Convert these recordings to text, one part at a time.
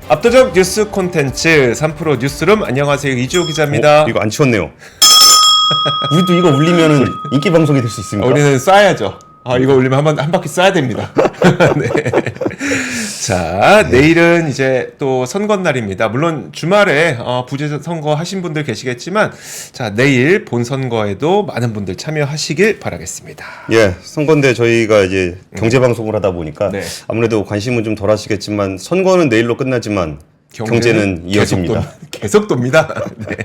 압도적 뉴스 콘텐츠 3프로 뉴스룸, 안녕하세요, 이주호 기자입니다. 이거 안 치웠네요. 우리도 이거 울리면은 인기 방송이 될 수 있습니까? 우리는 쏴야죠. 이거 울리면 한 바퀴 쏴야 됩니다. 네. 자, 내일은 이제 또 선거날입니다. 물론 주말에 부재 선거 하신 분들 계시겠지만, 자, 내일 본선거에도 많은 분들 참여하시길 바라겠습니다. 예, 선거인데 저희가 이제 경제 방송을 하다 보니까 네. 아무래도 관심은 좀 덜 하시겠지만 선거는 내일로 끝나지만 경제는 이어집니다. 계속 돕니다. 네.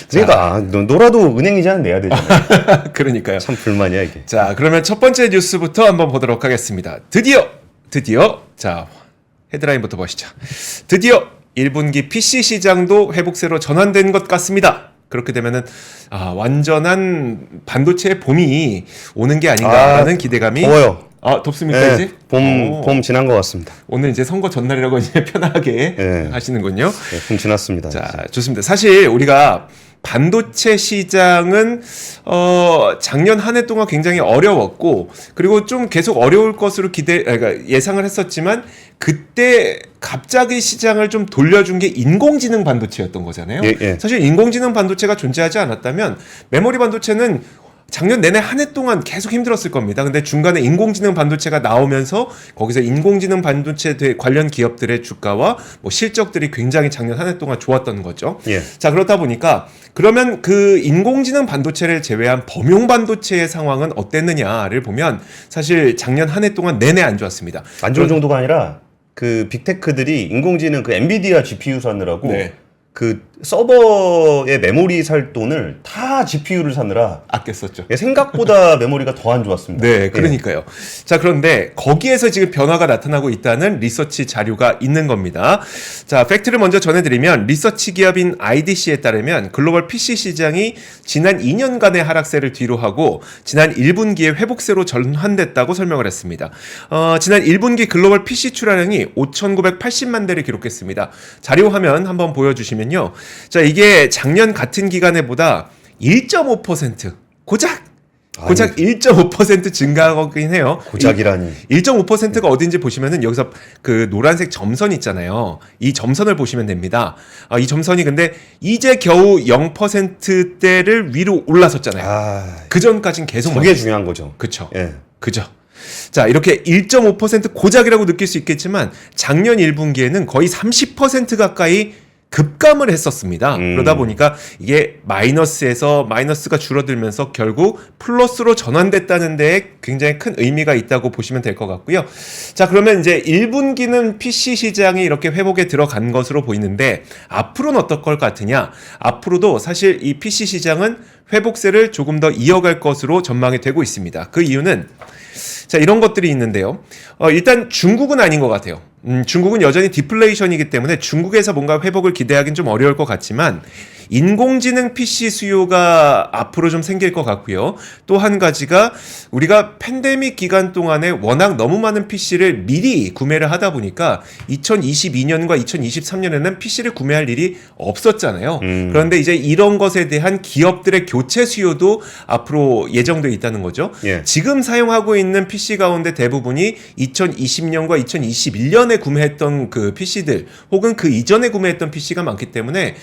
그러니까 놀아도 은행 이자는 내야 되잖아요. 그러니까요. 참 불만이야 이게. 자, 그러면 첫 번째 뉴스부터 한번 보도록 하겠습니다. 드디어 자, 헤드라인부터 보시죠. 드디어 1분기 PC 시장도 회복세로 전환된 것 같습니다. 그렇게 되면은 완전한 반도체의 봄이 오는 게 아닌가라는 기대감이. 더워요. 덥습니까? 네, 이제? 봄 지난 것 같습니다. 오늘 이제 선거 전날이라고 이제 편하게 네. 하시는군요. 네, 봄 지났습니다. 자, 좋습니다. 사실 우리가 반도체 시장은 작년 한 해 동안 굉장히 어려웠고, 그리고 좀 계속 어려울 것으로 그러니까 예상을 했었지만, 그때 갑자기 시장을 좀 돌려준 게 인공지능 반도체였던 거잖아요. 예. 사실 인공지능 반도체가 존재하지 않았다면 메모리 반도체는 작년 내내 한 해 동안 계속 힘들었을 겁니다. 근데 중간에 인공지능 반도체가 나오면서 거기서 인공지능 반도체 관련 기업들의 주가와 뭐 실적들이 굉장히 작년 한 해 동안 좋았던 거죠. 예. 자, 그렇다 보니까 그러면 그 인공지능 반도체를 제외한 범용 반도체의 상황은 어땠느냐를 보면 사실 작년 한 해 동안 내내 안 좋았습니다. 안 좋은 정도가 아니라 그 빅테크들이 인공지능 그 엔비디아 GPU 사느라고 네. 그 서버에 메모리 살 돈을 다 GPU를 사느라 아꼈었죠. 생각보다 메모리가 더 안 좋았습니다. 네, 그러니까요. 자, 그런데 거기에서 지금 변화가 나타나고 있다는 리서치 자료가 있는 겁니다. 자, 팩트를 먼저 전해드리면 리서치 기업인 IDC에 따르면 글로벌 PC 시장이 지난 2년간의 하락세를 뒤로하고 지난 1분기에 회복세로 전환됐다고 설명을 했습니다. 지난 1분기 글로벌 PC 출하량이 5,980만 대를 기록했습니다. 자료 화면 한번 보여주시면요. 자, 이게 작년 같은 기간에보다 1.5% 고작 1.5% 증가하긴 해요. 고작이라니. 1.5%가 어딘지 보시면은 여기서 그 노란색 점선 있잖아요. 이 점선을 보시면 됩니다. 이 점선이 근데 이제 겨우 0%대를 위로 올라섰잖아요. 그 전까진 계속 그게 중요한 거죠. 그쵸. 예. 그죠. 자, 이렇게 1.5% 고작이라고 느낄 수 있겠지만 작년 1분기에는 거의 30% 가까이 급감을 했었습니다. 그러다 보니까 이게 마이너스가 줄어들면서 결국 플러스로 전환됐다는 데에 굉장히 큰 의미가 있다고 보시면 될 것 같고요. 자, 그러면 이제 1분기는 PC 시장이 이렇게 회복에 들어간 것으로 보이는데 앞으로는 어떨 것 같으냐? 앞으로도 사실 이 PC 시장은 회복세를 조금 더 이어갈 것으로 전망이 되고 있습니다. 그 이유는 자, 이런 것들이 있는데요. 일단 중국은 아닌 것 같아요. 중국은 여전히 디플레이션이기 때문에 중국에서 뭔가 회복을 기대하기는 좀 어려울 것 같지만 인공지능 PC 수요가 앞으로 좀 생길 것 같고요. 또 한 가지가 우리가 팬데믹 기간 동안에 워낙 너무 많은 PC를 미리 구매를 하다 보니까 2022년과 2023년에는 PC를 구매할 일이 없었잖아요. 그런데 이제 이런 것에 대한 기업들의 교체 수요도 앞으로 예정되어 있다는 거죠. 예. 지금 사용하고 있는 PC 가운데 대부분이 2020년과 2021년에 구매했던 그 PC들 혹은 그 이전에 구매했던 PC가 많기 때문에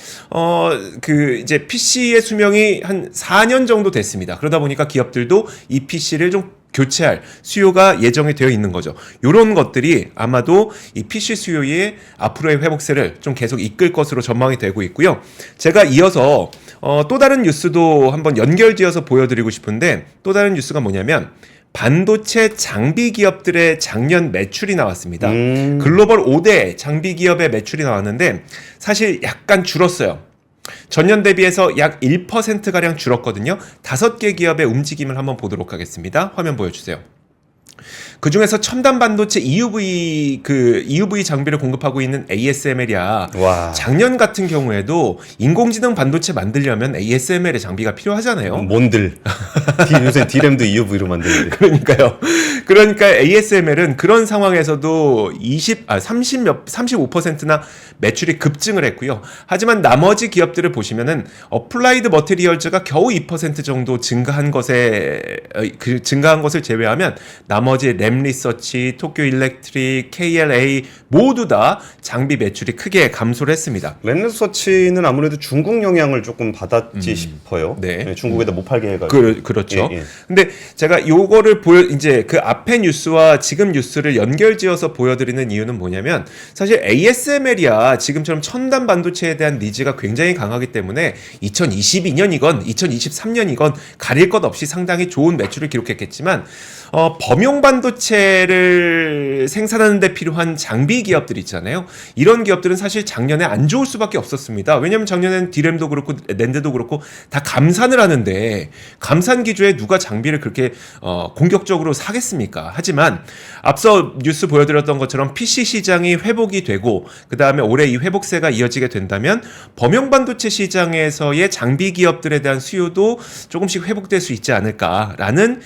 이제 PC의 수명이 한 4년 정도 됐습니다. 그러다 보니까 기업들도 이 PC를 좀 교체할 수요가 예정이 되어 있는 거죠. 이런 것들이 아마도 이 PC 수요의 앞으로의 회복세를 좀 계속 이끌 것으로 전망이 되고 있고요. 제가 이어서 또 다른 뉴스도 한번 연결지어서 보여드리고 싶은데 또 다른 뉴스가 뭐냐면 반도체 장비 기업들의 작년 매출이 나왔습니다. 글로벌 5대 장비 기업의 매출이 나왔는데 사실 약간 줄었어요. 전년 대비해서 약 1%가량 줄었거든요. 5개 기업의 움직임을 한번 보도록 하겠습니다. 화면 보여주세요. 그 중에서 첨단 반도체 EUV 장비를 공급하고 있는 ASML이야. 와. 작년 같은 경우에도 인공지능 반도체 만들려면 ASML의 장비가 필요하잖아요. 뭔들. 요새 D램도 EUV로 만드는데. 그러니까 ASML은 그런 상황에서도 35%나 매출이 급증을 했고요. 하지만 나머지 기업들을 보시면은 어플라이드 머티리얼즈가 겨우 2% 정도 증가한 것을 제외하면 나머지 램리서치, 토쿄 일렉트릭, KLA 모두 다 장비 매출이 크게 감소를 했습니다. 램리서치는 아무래도 중국 영향을 조금 받았지 싶어요. 네. 중국에다 못 팔게 해가지고. 그렇죠. 예, 예. 근데 제가 요거를 이제 그 앞에 뉴스와 지금 뉴스를 연결지어서 보여드리는 이유는 뭐냐면 사실 ASML이야 지금처럼 첨단 반도체에 대한 니즈가 굉장히 강하기 때문에 2022년이건 2023년이건 가릴 것 없이 상당히 좋은 매출을 기록했겠지만 범용 반도체를 생산하는 데 필요한 장비 기업들 있잖아요. 이런 기업들은 사실 작년에 안 좋을 수밖에 없었습니다. 왜냐면 작년에는 디램도 그렇고 낸드도 그렇고 다 감산을 하는데 감산 기조에 누가 장비를 그렇게 공격적으로 사겠습니까? 하지만 앞서 뉴스 보여드렸던 것처럼 PC 시장이 회복이 되고 그 다음에 올해 이 회복세가 이어지게 된다면 범용 반도체 시장에서의 장비 기업들에 대한 수요도 조금씩 회복될 수 있지 않을까라는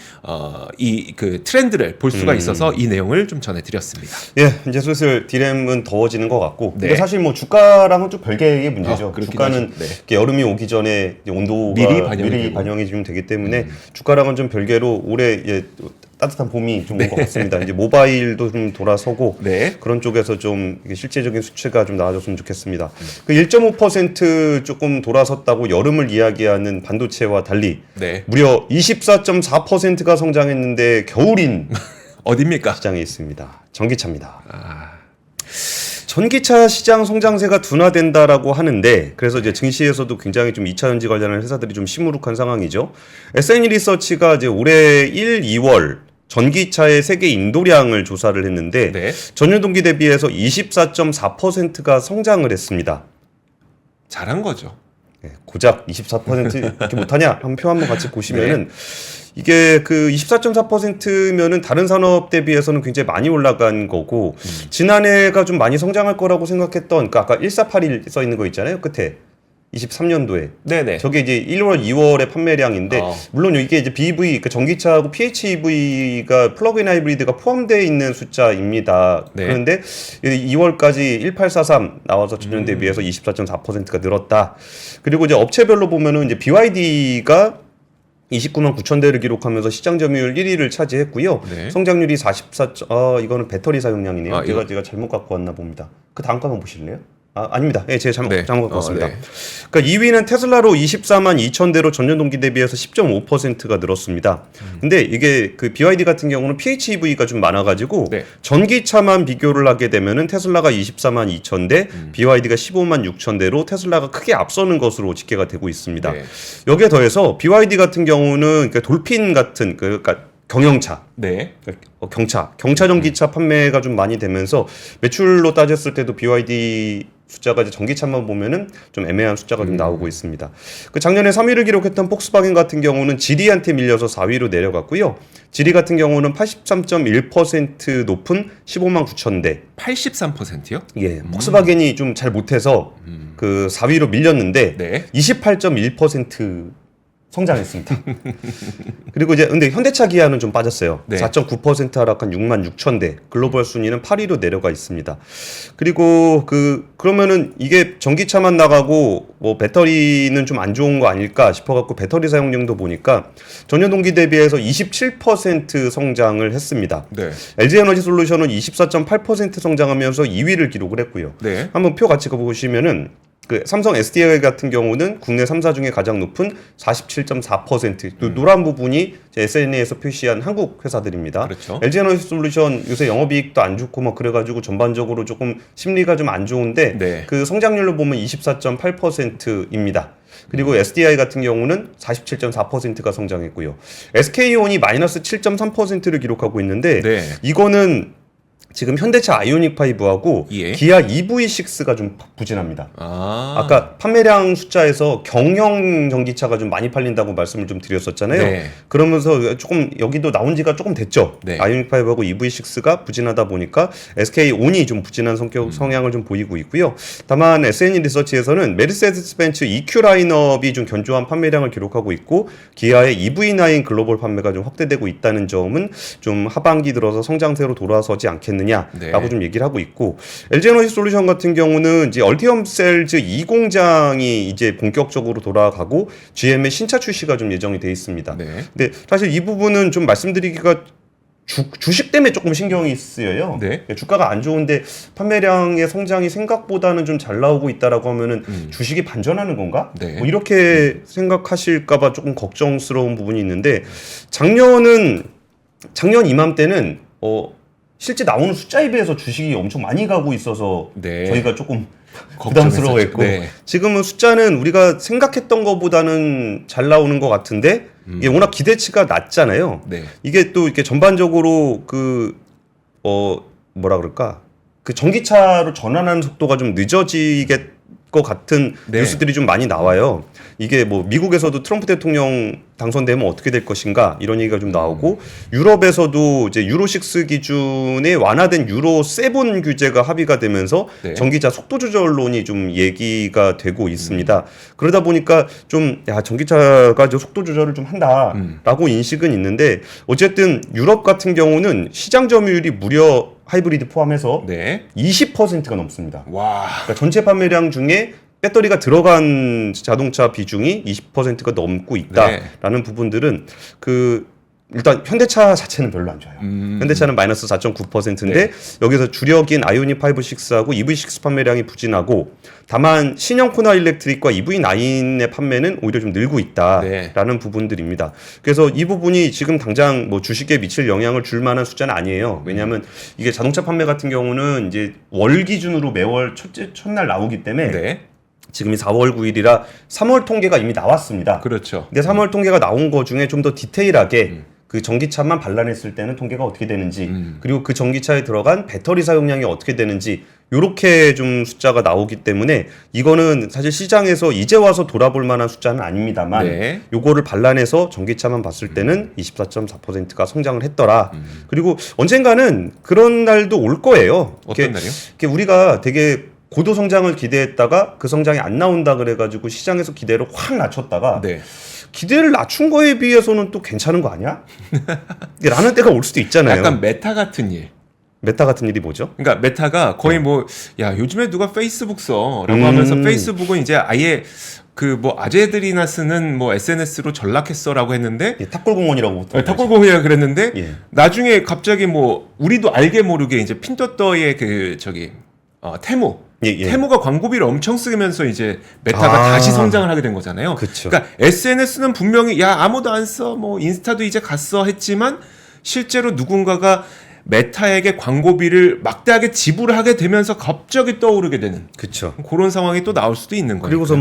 그 트렌드를 볼 수가 있어서 이 내용을 좀 전해드렸습니다. 예, 이제 슬슬 디램은 더워지는 것 같고, 네. 근데 사실 뭐 주가랑은 좀 별개의 문제죠. 그렇긴 주가는 하죠. 네. 이렇게 여름이 오기 전에 이제 온도가 미리 반영이 지금 되기 때문에 주가랑은 좀 별개로 올해 따뜻한 봄이 좀 온 것 같습니다. 이제 모바일도 좀 돌아서고 네. 그런 쪽에서 좀 실제적인 수치가 좀 나아졌으면 좋겠습니다. 그 1.5% 조금 돌아섰다고 여름을 이야기하는 반도체와 달리 네. 무려 24.4%가 성장했는데 겨울인 어딥니까? 시장에 있습니다. 전기차입니다. 전기차 시장 성장세가 둔화된다라고 하는데 그래서 이제 증시에서도 굉장히 좀 2차 전지 관련한 회사들이 좀 시무룩한 상황이죠. SN 리서치가 이제 올해 1, 2월 전기차의 세계 인도량을 조사를 했는데 네. 전년 동기 대비해서 24.4%가 성장을 했습니다. 잘한 거죠. 네, 고작 24% 이렇게 못하냐? 한번 표 한번 같이 보시면은 이게 그 24.4%면은 다른 산업 대비해서는 굉장히 많이 올라간 거고 지난해가 좀 많이 성장할 거라고 생각했던 그러니까 아까 1481 써 있는 거 있잖아요. 끝에 23년도에 네네. 저게 이제 1월, 2월의 판매량인데 물론 이게 이제 BEV 그 전기차하고 PHEV가 플러그인 하이브리드가 포함되어 있는 숫자입니다. 네. 그런데 2월까지 1843 나와서 전년 대비해서 24.4%가 늘었다. 그리고 이제 업체별로 보면은 이제 BYD가 29만 9천 대를 기록하면서 시장 점유율 1위를 차지했고요. 네. 성장률이 44. 이거는 배터리 사용량이네요. 이거. 제가 잘못 갖고 왔나 봅니다. 그 다음 거 한번 보실래요? 아닙니다. 예, 제가 잘못 갖고 왔습니다. 네. 그러니까 2위는 테슬라로 24만 2천 대로 전년 동기 대비해서 10.5%가 늘었습니다. 근데 이게 그 BYD 같은 경우는 PHEV가 좀 많아가지고 네. 전기차만 비교를 하게 되면은 테슬라가 24만 2천 대, BYD가 15만 6천 대로 테슬라가 크게 앞서는 것으로 집계가 되고 있습니다. 네. 여기에 더해서 BYD 같은 경우는 그러니까 돌핀 같은 그러니까 경영차, 네. 경차 전기차 판매가 좀 많이 되면서 매출로 따졌을 때도 BYD 숫자가 이제 전기차만 보면은 좀 애매한 숫자가 좀 나오고 있습니다. 그 작년에 3위를 기록했던 폭스바겐 같은 경우는 지리한테 밀려서 4위로 내려갔고요. 지리 같은 경우는 83.1% 높은 15만 9천 대. 83%요? 예, 폭스바겐이 좀 잘 못해서 그 4위로 밀렸는데 네. 28.1% 성장했습니다. 그리고 이제 근데 현대차 기아는 좀 빠졌어요. 네. 4.9% 하락한 6만 6천 대. 글로벌 순위는 8위로 내려가 있습니다. 그리고 그러면은 이게 전기차만 나가고 뭐 배터리는 좀 안 좋은 거 아닐까 싶어 갖고 배터리 사용량도 보니까 전년 동기 대비해서 27% 성장을 했습니다. 네. LG 에너지 솔루션은 24.8% 성장하면서 2위를 기록을 했고요. 네. 한번 표 같이 보시면은 그 삼성 SDI 같은 경우는 국내 3사 중에 가장 높은 47.4%. 노란 부분이 SNE에서 표시한 한국 회사들입니다. 그렇죠. LG 에너지 솔루션 요새 영업이익도 안 좋고 막 그래가지고 전반적으로 조금 심리가 좀 안 좋은데 네. 그 성장률로 보면 24.8%입니다. 그리고 SDI 같은 경우는 47.4%가 성장했고요. SK온이 마이너스 7.3%를 기록하고 있는데 네. 이거는 지금 현대차 아이오닉 5하고 예. 기아 EV6가 좀 부진합니다. 아. 아까 판매량 숫자에서 경영 전기차가 좀 많이 팔린다고 말씀을 좀 드렸었잖아요. 네. 그러면서 조금 여기도 나온 지가 조금 됐죠. 네. 아이오닉 5하고 EV6가 부진하다 보니까 SK온이 좀 부진한 성향을 좀 보이고 있고요. 다만 SNE 리서치에서는 메르세데스 벤츠 EQ 라인업이 좀 견조한 판매량을 기록하고 있고 기아의 EV9 글로벌 판매가 좀 확대되고 있다는 점은 좀 하반기 들어서 성장세로 돌아서지 않겠느냐라고 네. 좀 얘기를 하고 있고 LG 에너지 솔루션 같은 경우는 이제 얼티엄 셀즈 2공장이 이제 본격적으로 돌아가고 GM의 신차 출시가 좀 예정이 돼 있습니다. 네. 근데 사실 이 부분은 좀 말씀드리기가 주식 때문에 조금 신경이 쓰여요. 네. 그러니까 주가가 안 좋은데 판매량의 성장이 생각보다는 좀 잘 나오고 있다라고 하면은 주식이 반전하는 건가? 네. 뭐 이렇게 생각하실까봐 조금 걱정스러운 부분이 있는데 작년 이맘때는 실제 나오는 숫자에 비해서 주식이 엄청 많이 가고 있어서 네. 저희가 조금 부담스러워했고 네. 지금은 숫자는 우리가 생각했던 것보다는 잘 나오는 것 같은데 이게 워낙 기대치가 낮잖아요. 네. 이게 또 이렇게 전반적으로 뭐라 그럴까 그 전기차로 전환하는 속도가 좀 늦어지게 것 같은 네. 뉴스들이 좀 많이 나와요. 이게 뭐 미국에서도 트럼프 대통령 당선되면 어떻게 될 것인가 이런 얘기가 좀 나오고 유럽에서도 이제 유로6 기준에 완화된 유로7 규제가 합의가 되면서 네. 전기차 속도 조절론이 좀 얘기가 되고 있습니다. 그러다 보니까 좀 전기차가 저 속도 조절을 좀 한다라고 인식은 있는데 어쨌든 유럽 같은 경우는 시장 점유율이 무려 하이브리드 포함해서 네. 20%가 넘습니다. 와. 그러니까 전체 판매량 중에 배터리가 들어간 자동차 비중이 20%가 넘고 있다라는 부분들은 일단 현대차 자체는 별로 안 좋아요. 현대차는 마이너스 4.9%인데 네. 여기서 주력인 아이오닉 5, 6하고 EV6 판매량이 부진하고 다만 신형 코나 일렉트릭과 EV9의 판매는 오히려 좀 늘고 있다라는 네. 부분들입니다. 그래서 이 부분이 지금 당장 뭐 주식에 미칠 영향을 줄 만한 숫자는 아니에요. 왜냐하면 이게 자동차 판매 같은 경우는 이제 월 기준으로 매월 첫날 나오기 때문에 네. 지금이 4월 9일이라 3월 통계가 이미 나왔습니다. 그렇죠. 근데 3월 통계가 나온 거 중에 좀 더 디테일하게 그 전기차만 발란했을 때는 통계가 어떻게 되는지 그리고 그 전기차에 들어간 배터리 사용량이 어떻게 되는지 요렇게 좀 숫자가 나오기 때문에 이거는 사실 시장에서 이제 와서 돌아볼 만한 숫자는 아닙니다만 네. 요거를 발란해서 전기차만 봤을 때는 24.4%가 성장을 했더라. 그리고 언젠가는 그런 날도 올 거예요. 어떤 날이요? 이렇게 우리가 되게 고도 성장을 기대했다가 그 성장이 안 나온다 그래가지고 시장에서 기대를 확 낮췄다가 네. 기대를 낮춘 거에 비해서는 또 괜찮은 거 아니야? 라는 때가 올 수도 있잖아요. 약간 메타 같은 일. 메타 같은 일이 뭐죠? 그러니까 메타가 거의 요즘에 누가 페이스북 써라고 하면서 페이스북은 이제 아예 아재들이나 쓰는 SNS로 전락했어라고 했는데 탑골공원이라고 보통 탑골공이라 그랬는데 예. 나중에 갑자기 우리도 알게 모르게 이제 핀터떠의 테무 예. 테무가 광고비를 엄청 쓰면서 이제 메타가 다시 성장을 하게 된 거잖아요. 그쵸. 그러니까 SNS는 분명히 아무도 안 써, 인스타도 이제 갔어 했지만 실제로 누군가가 메타에게 광고비를 막대하게 지불하게 되면서 갑자기 떠오르게 되는 그렇죠. 그런 상황이 또 나올 수도 있는 거예요. 그리고서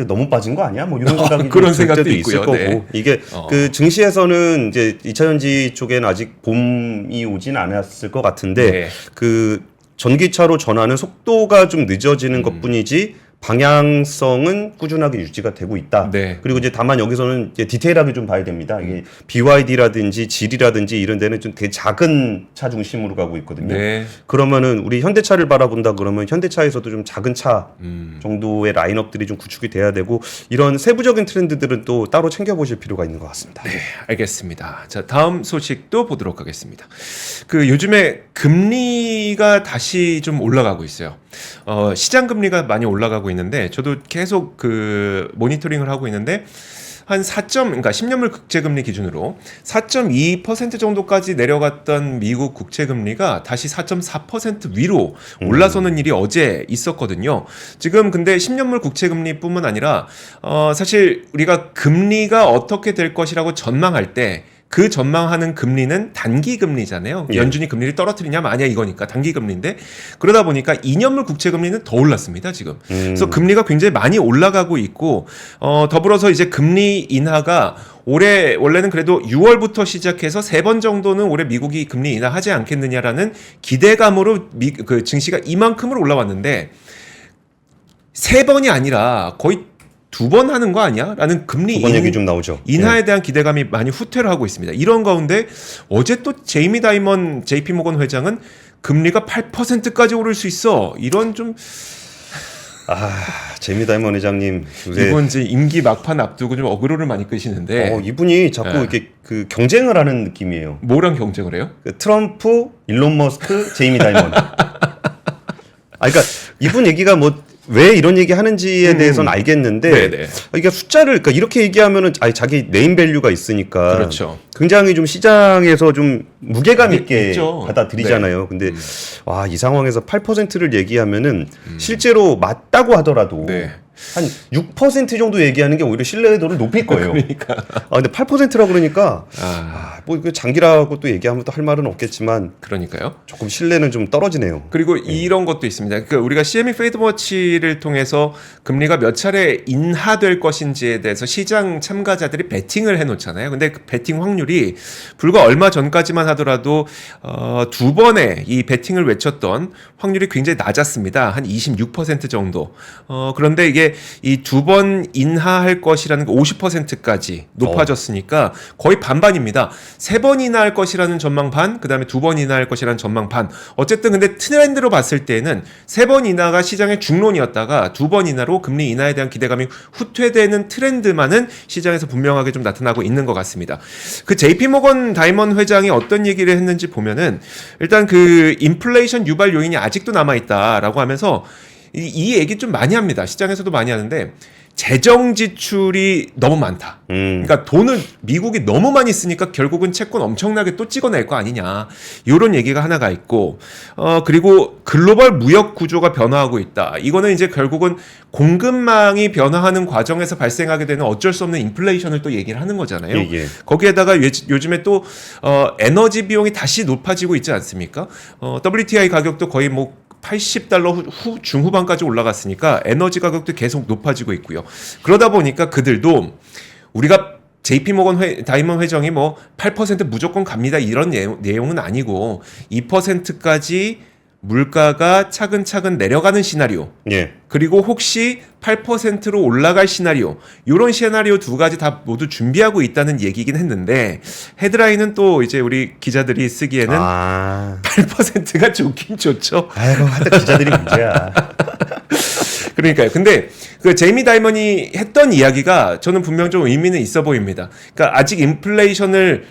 너무 빠진 거 아니야? 이런 생각이 그런 들 생각도 때도 있을 있고요. 거고 네. 이게 그 증시에서는 이제 2차전지 쪽에는 아직 봄이 오진 않았을 것 같은데 네. 그 전기차로 전하는 속도가 좀 늦어지는 것뿐이지 방향성은 꾸준하게 유지가 되고 있다. 네. 그리고 이제 다만 여기서는 이제 디테일하게 좀 봐야 됩니다. 이게 BYD라든지 질이라든지 이런 데는 좀 되게 작은 차 중심으로 가고 있거든요. 네. 그러면은 우리 현대차를 바라본다 그러면 현대차에서도 좀 작은 차 정도의 라인업들이 좀 구축이 돼야 되고 이런 세부적인 트렌드들은 또 따로 챙겨보실 필요가 있는 것 같습니다. 네, 알겠습니다. 자, 다음 소식도 보도록 하겠습니다. 요즘에 금리가 다시 좀 올라가고 있어요. 시장 금리가 많이 올라가고 있는데 저도 계속 모니터링을 하고 있는데 한 4점, 그러니까 10년물 국채금리 기준으로 4.2% 정도까지 내려갔던 미국 국채금리가 다시 4.4% 위로 올라서는 일이 어제 있었거든요. 지금 근데 10년물 국채금리뿐만 아니라 사실 우리가 금리가 어떻게 될 것이라고 전망할 때 그 전망하는 금리는 단기 금리잖아요. 예. 연준이 금리를 떨어뜨리냐 마냐 이거니까 단기 금리인데 그러다 보니까 2년물 국채 금리는 더 올랐습니다, 지금. 그래서 금리가 굉장히 많이 올라가고 있고 더불어서 이제 금리 인하가 올해 원래는 그래도 6월부터 시작해서 3번 정도는 올해 미국이 금리 인하하지 않겠느냐라는 기대감으로 증시가 이만큼을 올라왔는데 3번이 아니라 거의 2번 하는 거 아니야? 라는 금리 2번 얘기 좀 나오죠. 인하에 대한 기대감이 많이 후퇴를 하고 있습니다. 이런 가운데 어제 또 제이미 다이먼 JP 모건 회장은 금리가 8%까지 오를 수 있어. 이런 좀 제이미 다이먼 회장님 이번 이제 임기 막판 앞두고 좀 어그로를 많이 끄시는데 이분이 자꾸 이렇게 경쟁을 하는 느낌이에요. 뭐랑 경쟁을 해요? 트럼프, 일론 머스크, 제이미 다이먼. 그러니까 이분 얘기가 왜 이런 얘기 하는지에 대해서는 알겠는데 네네. 그러니까 숫자를 이렇게 얘기하면은 자기 네임 밸류가 있으니까 그렇죠. 굉장히 좀 시장에서 좀 무게감 있게 있죠. 받아들이잖아요. 근데 와, 이 상황에서 8%를 얘기하면은 실제로 맞다고 하더라도 네. 한 6% 정도 얘기하는 게 오히려 신뢰도를 높일 거예요. 그러니까. 근데 8%라고 그러니까 아, 뭐 이거 장기라고 또 얘기하면 또 할 말은 없겠지만 그러니까요. 조금 신뢰는 좀 떨어지네요. 그리고 이런 것도 있습니다. 그러니까 우리가 CME 페이드워치를 통해서 금리가 몇 차례 인하될 것인지에 대해서 시장 참가자들이 베팅을 해놓잖아요. 근데 그 베팅 확률이 불과 얼마 전까지만 하더라도 두 번의 이 베팅을 외쳤던 확률이 굉장히 낮았습니다. 한 26% 정도. 그런데 이게 이 두 번 인하할 것이라는 게 50%까지 높아졌으니까 거의 반반입니다. 세 번 인하할 것이라는 전망 반, 그 다음에 두 번 인하할 것이라는 전망 반. 어쨌든 근데 트렌드로 봤을 때는 세 번 인하가 시장의 중론이었다가 두 번 인하로 금리 인하에 대한 기대감이 후퇴되는 트렌드만은 시장에서 분명하게 좀 나타나고 있는 것 같습니다. 그 JP 모건 다이먼 회장이 어떤 얘기를 했는지 보면은 일단 그 인플레이션 유발 요인이 아직도 남아있다라고 하면서 이 얘기 좀 많이 합니다. 시장에서도 많이 하는데 재정 지출이 너무 많다. 그러니까 돈을 미국이 너무 많이 쓰니까 결국은 채권 엄청나게 또 찍어낼 거 아니냐. 이런 얘기가 하나가 있고, 그리고 글로벌 무역 구조가 변화하고 있다. 이거는 이제 결국은 공급망이 변화하는 과정에서 발생하게 되는 어쩔 수 없는 인플레이션을 또 얘기를 하는 거잖아요. 예. 거기에다가 요즘에 또 에너지 비용이 다시 높아지고 있지 않습니까? WTI 가격도 거의 뭐 $80 중후반까지 올라갔으니까 에너지 가격도 계속 높아지고 있고요. 그러다 보니까 그들도 우리가 JP모건 다이먼 회장이 뭐 8% 무조건 갑니다 이런 내용은 아니고 2%까지 물가가 차근차근 내려가는 시나리오. 예. 그리고 혹시 8%로 올라갈 시나리오. 이런 시나리오 두 가지 다 모두 준비하고 있다는 얘기긴 했는데 헤드라인은 또 이제 우리 기자들이 쓰기에는 8%가 좋긴 좋죠. 아이고, 하여튼 기자들이 문제야. 그러니까요. 근데 그 제이미 다이먼이 했던 이야기가 저는 분명 좀 의미는 있어 보입니다. 그러니까 아직 인플레이션을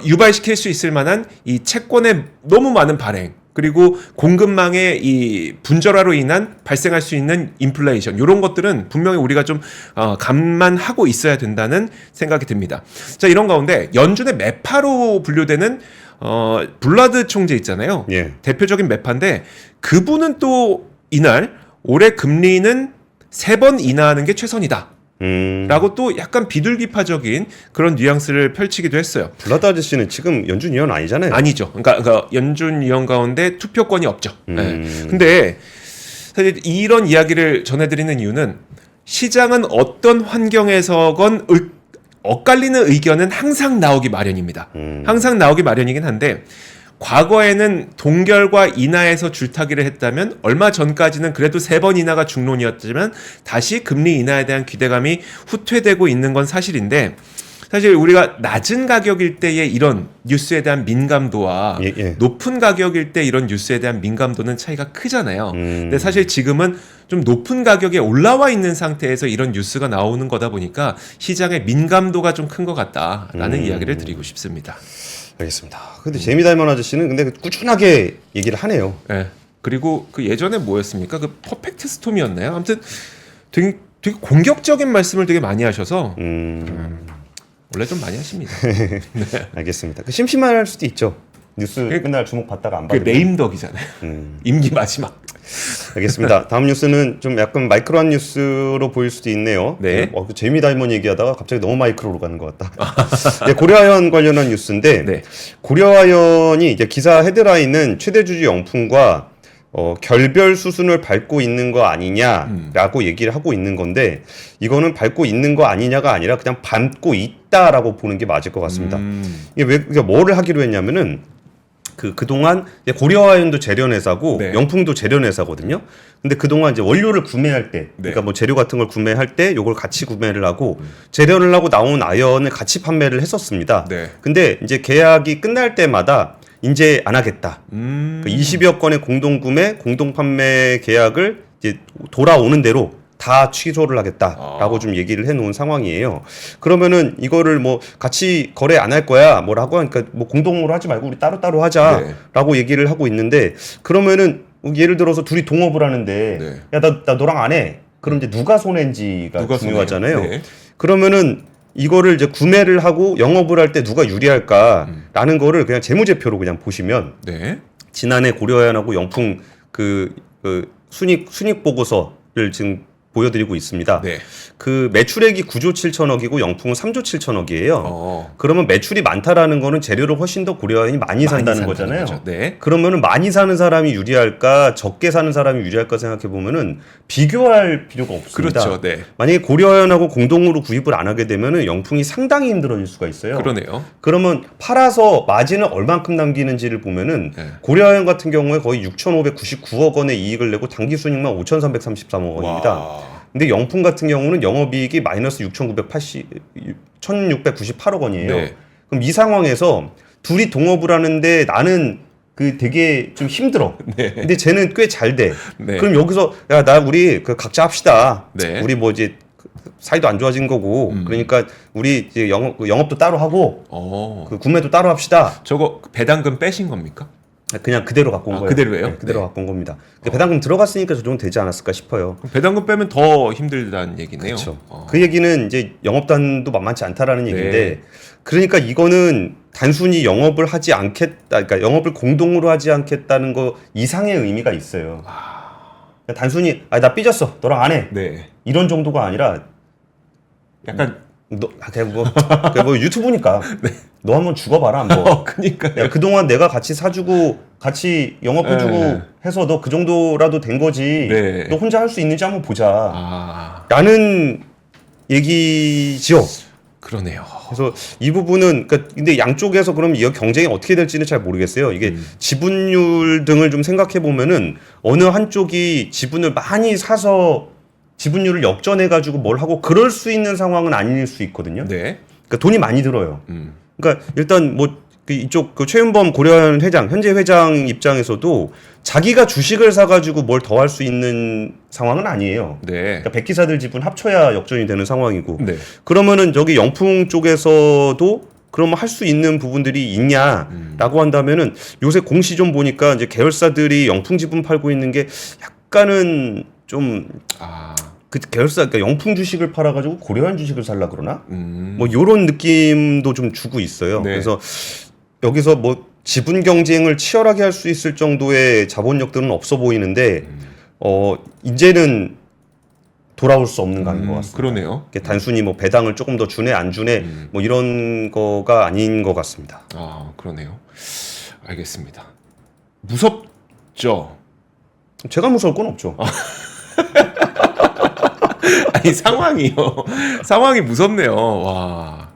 유발시킬 수 있을 만한 이 채권의 너무 많은 발행 그리고 공급망의 이 분절화로 인한 발생할 수 있는 인플레이션 이런 것들은 분명히 우리가 좀 감만하고 있어야 된다는 생각이 듭니다. 자, 이런 가운데 연준의 매파로 분류되는 블라드 총재 있잖아요. 예. 대표적인 매파인데 그분은 또 이날 올해 금리는 3번 인하하는 게 최선이다. 라고 또 약간 비둘기파적인 그런 뉘앙스를 펼치기도 했어요. 블라드 아저씨는 지금 연준 위원 아니잖아요. 아니죠. 그러니까 연준 위원 가운데 투표권이 없죠. 네. 근데 사실 이런 이야기를 전해드리는 이유는 시장은 어떤 환경에서건 엇갈리는 의견은 항상 나오기 마련입니다. 항상 나오기 마련이긴 한데 과거에는 동결과 인하에서 줄타기를 했다면 얼마 전까지는 그래도 3번 인하가 중론이었지만 다시 금리 인하에 대한 기대감이 후퇴되고 있는 건 사실인데 사실 우리가 낮은 가격일 때의 이런 뉴스에 대한 민감도와 높은 가격일 때 이런 뉴스에 대한 민감도는 차이가 크잖아요. 근데 사실 지금은 좀 높은 가격에 올라와 있는 상태에서 이런 뉴스가 나오는 거다 보니까 시장의 민감도가 좀 큰 것 같다라는 이야기를 드리고 싶습니다. 알겠습니다. 근데 제이미 다이먼 아저씨는 근데 꾸준하게 얘기를 하네요. 네. 그리고 그 예전에 뭐였습니까? 그 퍼펙트 스톰이었나요? 아무튼 되게 공격적인 말씀을 되게 많이 하셔서 원래 좀 많이 하십니다. 네. 알겠습니다. 그 심심할 수도 있죠. 뉴스 맨날 주목받다가 안 받으면. 레임덕이잖아요. 임기 마지막. 알겠습니다. 다음 뉴스는 좀 약간 마이크로한 뉴스로 보일 수도 있네요. 네. 그 제이미 다이먼 얘기하다가 갑자기 너무 마이크로로 가는 것 같다. 네, 고려아연 관련한 뉴스인데 네. 고려아연이 이제 기사 헤드라인은 최대 주주 영풍과 결별 수순을 밟고 있는 거 아니냐라고 얘기를 하고 있는 건데 이거는 밟고 있는 거 아니냐가 아니라 그냥 밟고 있다라고 보는 게 맞을 것 같습니다. 이게 왜 그러니까 뭐를 하기로 했냐면은 그동안 고려아연도 재련회사고 네. 영풍도 재련회사거든요. 근데 그동안 이제 원료를 구매할 때, 그러니까 뭐 재료 같은 걸 구매할 때 요걸 같이 구매를 하고 재련을 하고 나온 아연을 같이 판매를 했었습니다. 네. 근데 이제 계약이 끝날 때마다 이제 안 하겠다. 20여 건의 공동구매, 공동판매 계약을 이제 돌아오는 대로 다 취소를 하겠다라고 좀 얘기를 해놓은 상황이에요. 그러면은 이거를 뭐 같이 거래 안 할 거야 뭐라고 하니까 뭐 공동으로 하지 말고 우리 따로따로 하자라고 얘기를 하고 있는데 그러면은 예를 들어서 둘이 동업을 하는데 야 나 너랑 안 해. 그럼 이제 누가 손해인지가 중요하잖아요. 그러면은 이거를 이제 구매를 하고 영업을 할 때 누가 유리할까라는 거를 그냥 재무제표로 그냥 보시면 네. 지난해 고려아연하고 영풍 그 순익 보고서를 지금 보여드리고 있습니다. 네. 그 매출액이 9조 7천억이고 영풍은 3조 7천억이에요. 어. 그러면 매출이 많다라는 거는 재료를 훨씬 더 고려아연이 많이 산다는 거잖아요. 거죠. 네. 그러면은 많이 사는 사람이 유리할까 적게 사는 사람이 유리할까 생각해 보면은 비교할 필요가 없습니다. 그렇죠. 네. 만약에 고려아연하고 공동으로 구입을 안 하게 되면은 영풍이 상당히 힘들어질 수가 있어요. 그러네요. 그러면 팔아서 마진을 얼만큼 남기는지를 보면은 네. 고려아연 같은 경우에 거의 6,599억 원의 이익을 내고 당기 순이익만 5,333억 원입니다. 와. 근데 영풍 같은 경우는 영업이익이 마이너스 1,698억 원이에요. 네. 그럼 이 상황에서 둘이 동업을 하는데 나는 그 되게 좀 힘들어. 네. 근데 쟤는 꽤 잘 돼. 네. 그럼 여기서 야 나 우리 그 각자 합시다. 네. 우리 뭐 이제 사이도 안 좋아진 거고 그러니까 우리 이제 영업도 따로 하고 어. 그 구매도 따로 합시다. 저거 배당금 빼신 겁니까? 그냥 그대로 갖고 온 거예요. 그대로예요? 네, 그대로 네. 갖고 온 겁니다. 배당금 들어갔으니까 저 정도 되지 않았을까 싶어요. 그럼 배당금 빼면 더 힘들다는 얘기네요. 그렇죠. 어. 그 얘기는 이제 영업단도 만만치 않다라는 네. 얘기인데, 그러니까 이거는 단순히 영업을 하지 않겠다, 그러니까 영업을 공동으로 하지 않겠다는 거 이상의 의미가 있어요. 그러니까 단순히 나 삐졌어, 너랑 안 해, 네. 이런 정도가 아니라 약간 그냥 뭐 유튜브니까 너 한번 죽어봐라 한번. 그니까요. 야, 그동안 내가 같이 사주고 같이 영업해주고 네. 해서 너 그 정도라도 된 거지. 네. 너 혼자 할 수 있는지 한번 보자. 아, 라는 얘기지요. 그러네요. 그래서 이 부분은 그러니까 근데 양쪽에서 그럼 이 경쟁이 어떻게 될지는 잘 모르겠어요. 이게 지분율 등을 좀 생각해 보면은 어느 한쪽이 지분을 많이 사서 지분율을 역전해 가지고 뭘 하고 그럴 수 있는 상황은 아닐 수 있거든요. 네. 그러니까 돈이 많이 들어요. 음. 그러니까 일단 뭐 이쪽 그 최윤범 고려아연 회장 현재 회장 입장에서도 자기가 주식을 사가지고 뭘 더 할 수 있는 상황은 아니에요. 네. 그러니까 백기사들 지분 합쳐야 역전이 되는 상황이고. 네. 그러면은 저기 영풍 쪽에서도 그러면 할 수 있는 부분들이 있냐라고 한다면은 요새 공시 좀 보니까 이제 계열사들이 영풍 지분 팔고 있는 게 약간은 좀 아, 그 계열사 그러니까 영풍 주식을 팔아가지고 고려아연 주식을 살라 그러나 음. 뭐 요런 느낌도 좀 주고 있어요. 네. 그래서 여기서 뭐 지분 경쟁을 치열하게 할 수 있을 정도의 자본력들은 없어 보이는데 이제는 돌아올 수 없는 강인 것 같습니다. 그러네요. 이게 단순히 뭐 배당을 조금 더 주네 안 주네 뭐 이런 거가 아닌 것 같습니다. 아, 그러네요. 알겠습니다. 무섭죠. 제가 무서울 건 없죠. 아니 상황이요. 상황이 무섭네요. 와.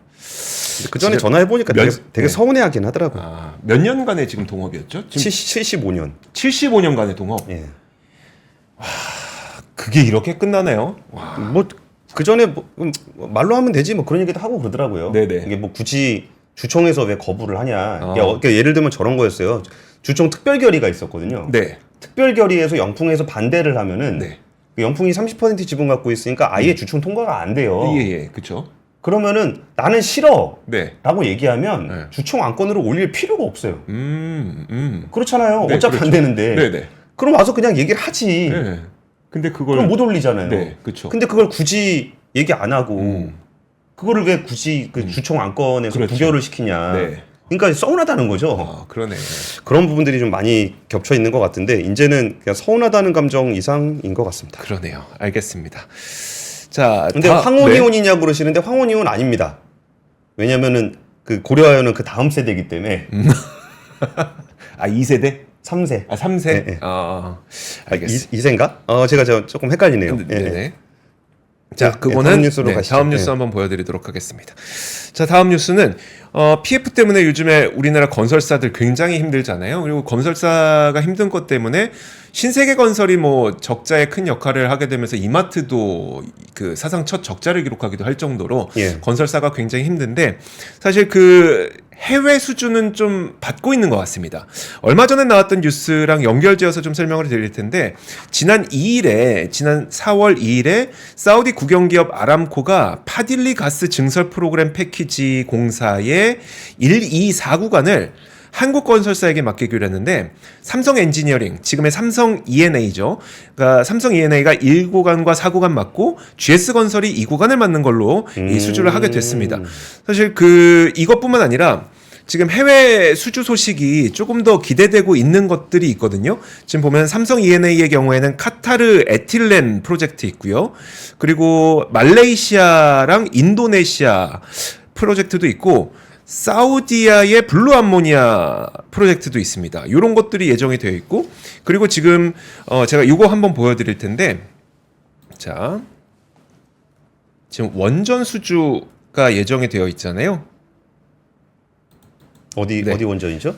그 전에 진짜 전화해 보니까 되게 네. 서운해하긴 하더라고요. 아, 몇 년간의 지금 동업이었죠? 지금 75년. 75년간의 동업. 예. 그게 이렇게 끝나네요. 와. 뭐 그 전에 뭐, 말로 하면 되지 뭐 그런 얘기도 하고 그러더라고요. 네네. 이게 뭐 굳이 주총에서 왜 거부를 하냐. 이게 아. 그러니까 예를 들면 저런 거였어요. 주총 특별 결의가 있었거든요. 네. 특별 결의에서 영풍에서 반대를 하면은 네. 그 영풍이 30% 지분 갖고 있으니까 아예 주총 통과가 안 돼요. 예, 그렇죠. 그러면은 나는 싫어라고 네. 얘기하면 네. 주총 안건으로 올릴 필요가 없어요. 그렇잖아요. 네, 어차피 그렇죠. 안 되는데. 네네. 그럼 와서 그냥 얘기를 하지. 네. 근데 그걸 그럼 못 올리잖아요. 네, 그렇죠. 근데 그걸 굳이 얘기 안 하고 음. 그거를 왜 굳이 그 주총 안건에서 그렇죠. 부결을 시키냐. 네. 그러니까 서운하다는 거죠. 아, 그러네. 그런 부분들이 좀 많이 겹쳐 있는 것 같은데 이제는 그냥 서운하다는 감정 이상인 것 같습니다. 그러네요. 알겠습니다. 자, 근데 황혼이혼이냐고 그러시는데 황혼이혼 아닙니다. 왜냐면은 그 고려아연은 그 다음 세대이기 때문에 아, 2세대? 3세. 아, 3세? 네, 네. 아, 알겠습니다. 2세인가? 제가 조금 헷갈리네요. 예, 네네. 예. 자, 네, 그거는 다음 뉴스로 가시죠. 다음 뉴스 네. 한번 보여드리도록 하겠습니다. 자, 다음 뉴스는 PF 때문에 요즘에 우리나라 건설사들 굉장히 힘들잖아요. 그리고 건설사가 힘든 것 때문에 신세계 건설이 뭐 적자에 큰 역할을 하게 되면서 이마트도 그 사상 첫 적자를 기록하기도 할 정도로 예. 건설사가 굉장히 힘든데 사실 그 해외 수준은 좀 받고 있는 것 같습니다. 얼마 전에 나왔던 뉴스랑 연결지어서 좀 설명을 드릴 텐데 지난 4월 2일에 사우디 국영기업 아람코가 파딜리 가스 증설 프로그램 패키지 공사의 1, 2, 4구간을 한국건설사에게 맡기기로 했는데 삼성 엔지니어링, 지금의 삼성 E&A죠. 그러니까 삼성 E&A가 1구간과 4구간 맡고 GS건설이 2구간을 맡는 걸로 이 수주를 하게 됐습니다. 사실 이것뿐만 아니라 지금 해외 수주 소식이 조금 더 기대되고 있는 것들이 있거든요. 지금 보면 삼성 E&A의 경우에는 카타르 에틸렌 프로젝트 있고요. 그리고 말레이시아랑 인도네시아 프로젝트도 있고 사우디아의 블루 암모니아 프로젝트도 있습니다. 이런 것들이 예정이 되어 있고 그리고 지금 제가 이거 한번 보여드릴 텐데 자 지금 원전 수주가 예정이 되어 있잖아요. 어디 원전이죠?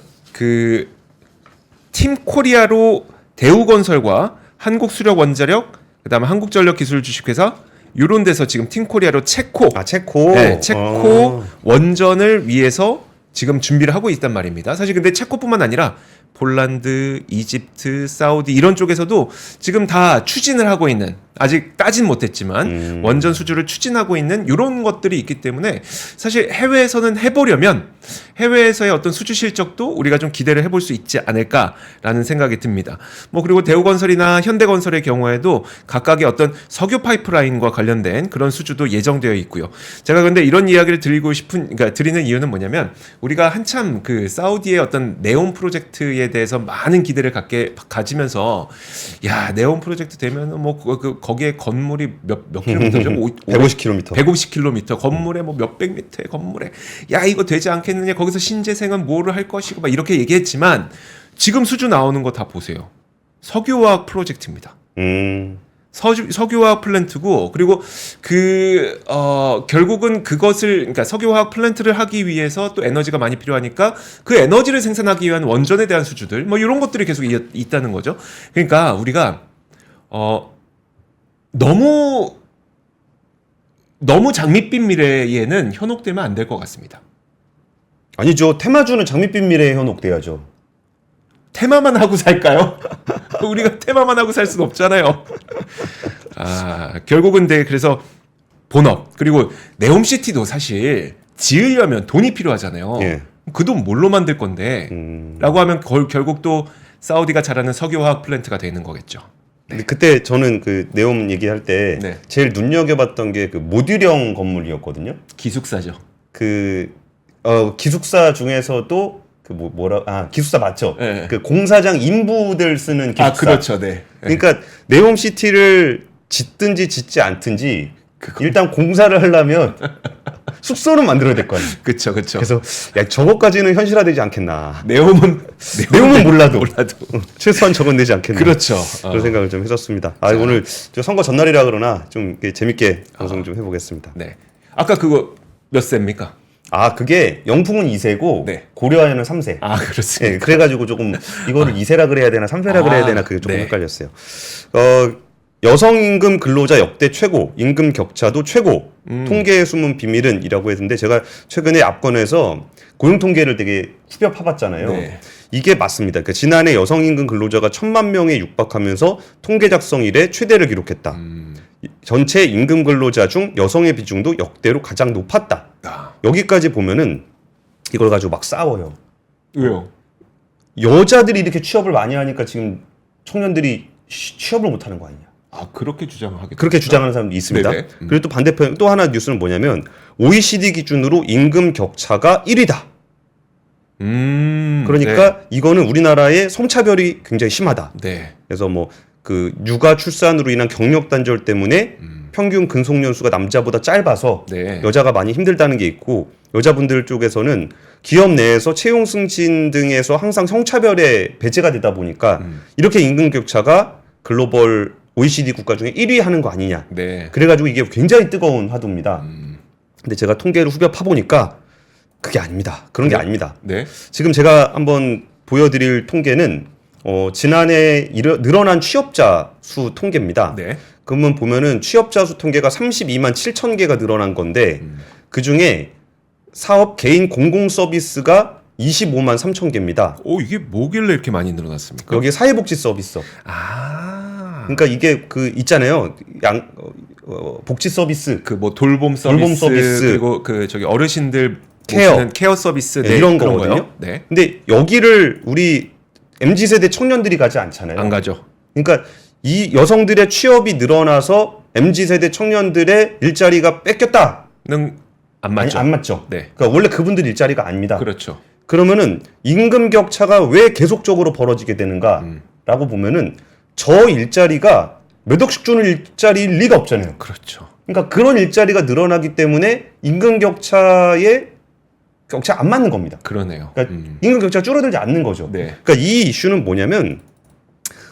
팀 코리아로 대우건설과 한국수력원자력, 그다음에 한국전력 기술 주식회사 이런 데서 지금 팀 코리아로 체코, 체코, 네, 체코 원전을 위해서 지금 준비를 하고 있단 말입니다. 사실 근데 체코뿐만 아니라 폴란드, 이집트, 사우디 이런 쪽에서도 지금 다 추진을 하고 있는 아직 따진 못했지만 원전 수주를 추진하고 있는 이런 것들이 있기 때문에 사실 해외에서는 해보려면 해외에서의 어떤 수주 실적도 우리가 좀 기대를 해볼 수 있지 않을까라는 생각이 듭니다. 뭐 그리고 대우건설이나 현대건설의 경우에도 각각의 어떤 석유 파이프라인과 관련된 그런 수주도 예정되어 있고요. 제가 근데 이런 이야기를 그러니까 드리는 이유는 뭐냐면 우리가 한참 사우디의 어떤 네온 프로젝트에 대해서 많은 기대를 가지면서 야 네온 프로젝트 되면 뭐 거기에 건물이 몇 킬로미터죠? 150km. 150km 건물에 뭐 몇백 미터의 건물에 야 이거 되지 않겠느냐 거기서 신재생은 뭐를 할 것이고 막 이렇게 얘기했지만 지금 수주 나오는 거 다 보세요. 석유화학 프로젝트입니다. 석유화학 플랜트고 그리고 결국은 그러니까 석유화학 플랜트를 하기 위해서 또 에너지가 많이 필요하니까 그 에너지를 생산하기 위한 원전에 대한 수주들 뭐 이런 것들이 계속 있다는 거죠. 그러니까 우리가 너무 장밋빛 미래에는 현혹되면 안 될 것 같습니다. 아니죠. 테마주는 장밋빛 미래에 현혹돼야죠. 테마만 하고 살까요? 우리가 테마만 하고 살 수는 없잖아요. 결국은 그래서 본업 그리고 네옴시티도 사실 지으려면 돈이 필요하잖아요. 예. 그 돈 뭘로 만들 건데? 라고 하면 결국 또 사우디가 잘하는 석유화학 플랜트가 되는 거겠죠. 근데 그때 저는 네옴 얘기할 때 네. 제일 눈여겨봤던 게 모듈형 건물이었거든요. 기숙사죠. 기숙사 중에서도 기숙사 맞죠? 네. 공사장 인부들 쓰는 기숙사. 그렇죠. 네. 그러니까 네옴시티를 짓든지 짓지 않든지 일단 공사를 하려면 숙소는 만들어야 될 거 아니에요. 그렇죠. 그래서 저것까지는 현실화되지 않겠나. 네옴은 몰라도 최소한 저건 되지 않겠나. 그렇죠. 그런 생각을 좀 했었습니다. 오늘 선거 전날이라 그러나 좀 재밌게 방송 좀 해보겠습니다. 네. 아까 그거 몇 세입니까? 그게 영풍은 2세고 네. 고려아연은 3세. 그렇습니다. 네, 그래가지고 조금 이거를 2세라 그래야 되나 3세라 그래야 되나 그게 조금 네. 헷갈렸어요. 여성 임금 근로자 역대 최고, 임금 격차도 최고, 통계에 숨은 비밀은이라고 했는데 제가 최근에 압권에서 고용 통계를 되게 후벼 파봤잖아요. 네. 이게 맞습니다. 그러니까 지난해 여성 임금 근로자가 1,000만 명에 육박하면서 통계 작성 이래 최대를 기록했다. 전체 임금 근로자 중 여성의 비중도 역대로 가장 높았다. 여기까지 보면은 이걸 가지고 막 싸워요. 왜요? 여자들이 이렇게 취업을 많이 하니까 지금 청년들이 취업을 못 하는 거 아니냐. 그렇게 주장하겠다. 그렇게 주장하는 사람도 있습니다. 네네. 그리고 또 반대편 또 하나 뉴스는 뭐냐면 OECD 기준으로 임금 격차가 1위다. 그러니까 이거는 우리나라의 성차별이 굉장히 심하다. 네. 그래서 육아 출산으로 인한 경력 단절 때문에 평균 근속 연수가 남자보다 짧아서 네. 여자가 많이 힘들다는 게 있고 여자분들 쪽에서는 기업 내에서 채용 승진 등에서 항상 성차별에 배제가 되다 보니까 이렇게 임금 격차가 글로벌 OECD 국가 중에 1위 하는 거 아니냐. 네. 그래가지고 이게 굉장히 뜨거운 화두입니다. 근데 제가 통계를 후벼 파보니까 그게 아닙니다. 그런 게 아닙니다. 네. 지금 제가 한번 보여드릴 통계는 지난해 늘어난 취업자 수 통계입니다. 네. 그러면 보면은 취업자 수 통계가 32만 7천 개가 늘어난 건데 그 중에 사업 개인 공공 서비스가 25만 3천 개입니다. 이게 뭐길래 이렇게 많이 늘어났습니까? 여기에 사회복지 서비스. 그러니까 이게 있잖아요. 복지 서비스. 돌봄 서비스, 돌봄 서비스. 그리고 어르신들 케어 서비스 네, 이런 그런 거거든요. 거요. 네. 근데 여기를 우리 MZ 세대 청년들이 가지 않잖아요. 안 가죠. 그러니까 이 여성들의 취업이 늘어나서 MZ 세대 청년들의 일자리가 뺏겼다. 는 안 맞죠. 아니, 안 맞죠. 네. 그러니까 원래 그분들 일자리가 아닙니다. 그렇죠. 그러면은 임금 격차가 왜 계속적으로 벌어지게 되는가라고 보면은 저 일자리가 몇 억씩 주는 일자리일 리가 없잖아요. 그렇죠. 그러니까 그런 일자리가 늘어나기 때문에 임금 격차에 격차 안 맞는 겁니다. 그러네요. 그러니까 임금 격차가 줄어들지 않는 거죠. 네. 그러니까 이 이슈는 뭐냐면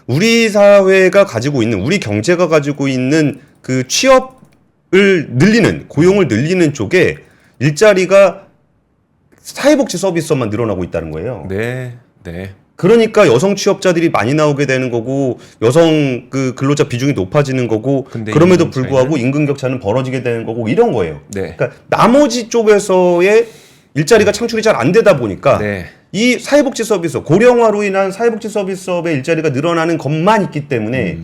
우리 사회가 가지고 있는 우리 경제가 가지고 있는 그 취업을 늘리는 고용을 늘리는 쪽에 일자리가 사회복지 서비스만 늘어나고 있다는 거예요. 네. 네. 그러니까 여성 취업자들이 많이 나오게 되는 거고 여성 그 근로자 비중이 높아지는 거고 근데 그럼에도 임금 불구하고 임금 격차는 벌어지게 되는 거고 이런 거예요. 네. 그러니까 나머지 쪽에서의 일자리가 창출이 잘 안 되다 보니까 네. 이 사회복지 서비스 고령화로 인한 사회복지 서비스업의 일자리가 늘어나는 것만 있기 때문에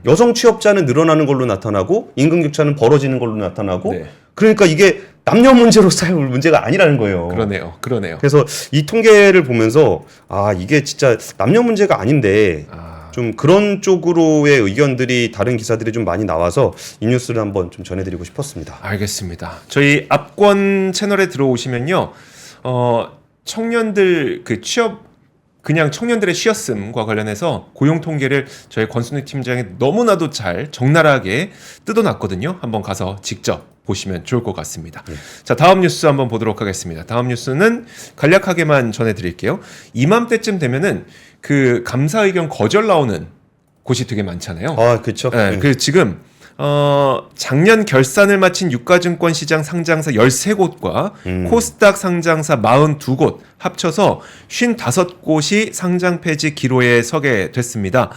여성 취업자는 늘어나는 걸로 나타나고 임금 격차는 벌어지는 걸로 나타나고 네. 그러니까 이게 남녀 문제로 싸울 문제가 아니라는 거예요. 그러네요. 그러네요. 그래서 이 통계를 보면서 아 이게 진짜 남녀 문제가 아닌데 좀 그런 쪽으로의 의견들이 다른 기사들이 좀 많이 나와서 이 뉴스를 한번 좀 전해드리고 싶었습니다. 알겠습니다. 저희 압권 채널에 들어오시면요, 청년들 그 취업 그냥 청년들의 쉬었음과 관련해서 고용 통계를 저희 권순희 팀장이 너무나도 잘 적나라하게 뜯어놨거든요. 한번 가서 직접 보시면 좋을 것 같습니다. 자, 다음 뉴스 한번 보도록 하겠습니다. 다음 뉴스는 간략하게만 전해드릴게요. 이맘때쯤 되면은 그 감사 의견 거절 나오는 곳이 되게 많잖아요. 아 그렇죠. 네, 그 지금 작년 결산을 마친 유가증권 시장 상장사 13곳과 코스닥 상장사 42곳 합쳐서 55곳이 상장 폐지 기로에 서게 됐습니다.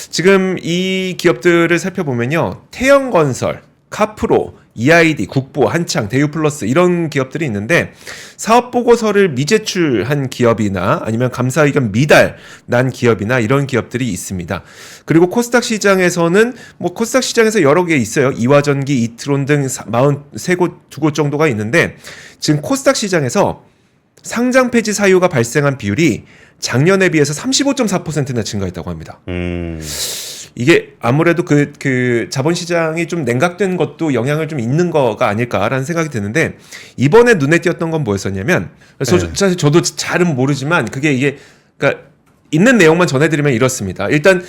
지금 이 기업들을 살펴보면요. 태영건설, 카프로, EID, 국보, 한창, 대유플러스 이런 기업들이 있는데 사업 보고서를 미제출한 기업이나 아니면 감사 의견 미달난 기업이나 이런 기업들이 있습니다. 그리고 코스닥 시장에서는 뭐 코스닥 시장에서 여러 개 있어요. 이화전기, 이트론 등 43곳, 2곳 정도가 있는데 지금 코스닥 시장에서 상장 폐지 사유가 발생한 비율이 작년에 비해서 35.4%나 증가했다고 합니다. 이게 아무래도 그 자본시장이 좀 냉각된 것도 영향을 좀 있는 거가 아닐까라는 생각이 드는데 이번에 눈에 띄었던 건 뭐였었냐면 사실 저도 잘은 모르지만 그게 이게 그러니까 있는 내용만 전해드리면 이렇습니다. 일단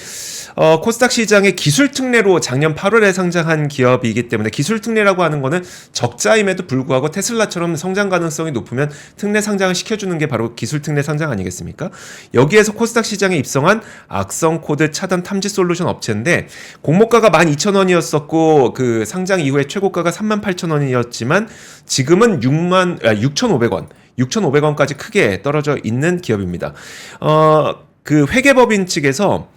코스닥 시장의 기술 특례로 작년 8월에 상장한 기업이기 때문에 기술 특례라고 하는 거는 적자임에도 불구하고 테슬라처럼 성장 가능성이 높으면 특례 상장을 시켜주는 게 바로 기술 특례 상장 아니겠습니까? 여기에서 코스닥 시장에 입성한 악성 코드 차단 탐지 솔루션 업체인데 공모가가 12,000원이었었고 그 상장 이후에 최고가가 38,000원이었지만 지금은 6,500원 6,500원까지 크게 떨어져 있는 기업입니다. 그 회계법인 측에서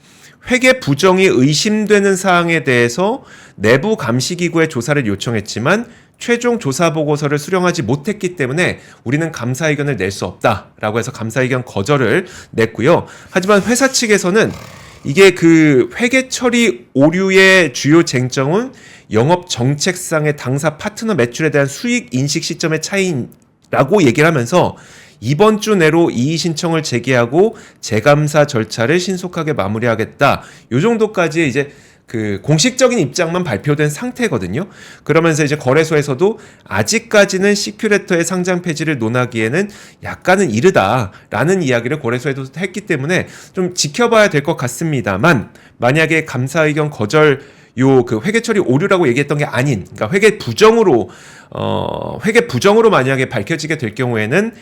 회계 부정이 의심되는 사항에 대해서 내부 감시기구의 조사를 요청했지만 최종 조사 보고서를 수령하지 못했기 때문에 우리는 감사 의견을 낼 수 없다라고 해서 감사 의견 거절을 냈고요. 하지만 회사 측에서는 이게 그 회계 처리 오류의 주요 쟁점은 영업 정책상의 당사 파트너 매출에 대한 수익 인식 시점의 차이라고 얘기를 하면서 이번 주 내로 이의 신청을 제기하고 재감사 절차를 신속하게 마무리하겠다. 요 정도까지 이제 그 공식적인 입장만 발표된 상태거든요. 그러면서 이제 거래소에서도 아직까지는 시큐레터의 상장 폐지를 논하기에는 약간은 이르다라는 이야기를 거래소에도 했기 때문에 좀 지켜봐야 될 것 같습니다만 만약에 감사 의견 거절 그 회계 처리 오류라고 얘기했던 게 아닌, 그러니까 회계 부정으로 만약에 밝혀지게 될 경우에는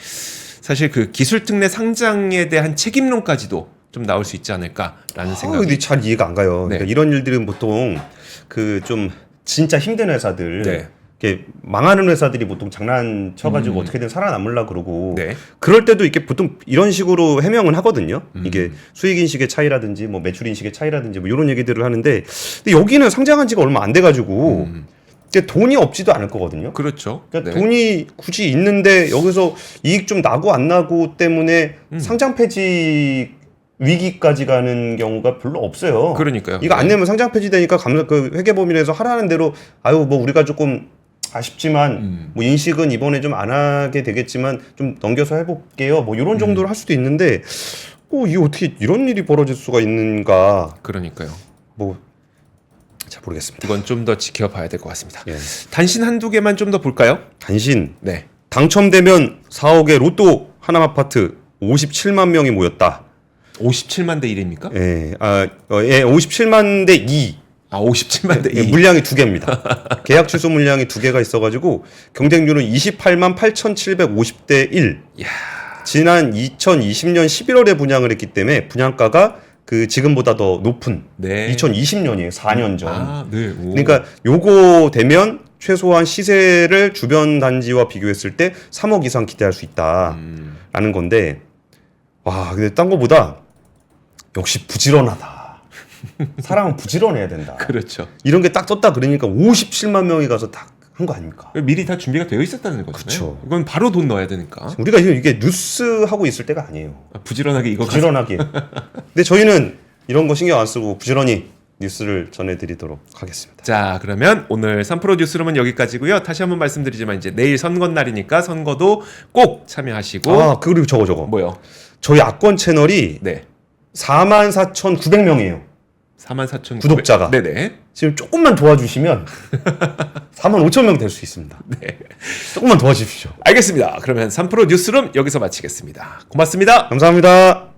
사실 그 기술 특례 상장에 대한 책임론까지도 좀 나올 수 있지 않을까라는 생각이. 근데 잘 이해가 안 가요. 네. 그러니까 이런 일들은 보통 그 좀 진짜 힘든 회사들, 네. 이렇게 망하는 회사들이 보통 장난쳐가지고 어떻게든 살아남으려 그러고, 네. 그럴 때도 이렇게 보통 이런 식으로 해명은 하거든요. 이게 수익 인식의 차이라든지 뭐 매출 인식의 차이라든지 뭐 이런 얘기들을 하는데, 근데 여기는 상장한 지가 얼마 안 돼가지고. 돈이 없지도 않을 거거든요. 그렇죠. 그러니까 네. 돈이 굳이 있는데 여기서 이익 좀 나고 안 나고 때문에 상장 폐지 위기까지 가는 경우가 별로 없어요. 그러니까요. 이거 안 네. 내면 상장 폐지되니까 그 회계법인에서 하라는 대로 아유 뭐 우리가 조금 아쉽지만 뭐 인식은 이번에 좀 안 하게 되겠지만 좀 넘겨서 해볼게요. 뭐 이런 정도로 할 수도 있는데 이게 어떻게 이런 일이 벌어질 수가 있는가? 그러니까요. 뭐 잘 모르겠습니다. 이건 좀 더 지켜봐야 될 것 같습니다. 예. 단신 한두 개만 좀 더 볼까요? 단신 네. 당첨되면 4억의 로또 하남 아파트 57만 명이 모였다. 57만 대 1입니까? 예, 57만 대 2. 57만 대 2. 예, 물량이 두 개입니다. 계약 취소 물량이 두 개가 있어가지고 경쟁률은 28만 8,750대 1. 이야. 지난 2020년 11월에 분양을 했기 때문에 분양가가 그 지금보다 더 높은 네. 2020년이에요. 4년 전. 아, 네. 오. 그러니까 요거 되면 최소한 시세를 주변 단지와 비교했을 때 3억 이상 기대할 수 있다라는 건데 와 근데 딴 거보다 역시 부지런하다. 사람은 부지런해야 된다. 그렇죠. 이런 게 딱 떴다 그러니까 57만 명이 가서 딱 한 거 아닙니까? 미리 다 준비가 되어 있었다는 거잖아요. 그쵸. 이건 바로 돈 넣어야 되니까. 우리가 이게 뉴스 하고 있을 때가 아니에요. 부지런하게 이거 부지런하게. 근데 저희는 이런 거 신경 안 쓰고 부지런히 뉴스를 전해드리도록 하겠습니다. 자, 그러면 오늘 3프로 뉴스룸은 여기까지고요. 다시 한번 말씀드리지만 이제 내일 선거 날이니까 선거도 꼭 참여하시고. 그리고 저거. 뭐요? 저희 악권 채널이 네. 44,900명이에요. 44,900 구독자가. 네네. 지금 조금만 도와주시면 45,000명 될 수 있습니다. 네. 조금만 도와주십시오. 알겠습니다. 그러면 3프로 뉴스룸 여기서 마치겠습니다. 고맙습니다. 감사합니다.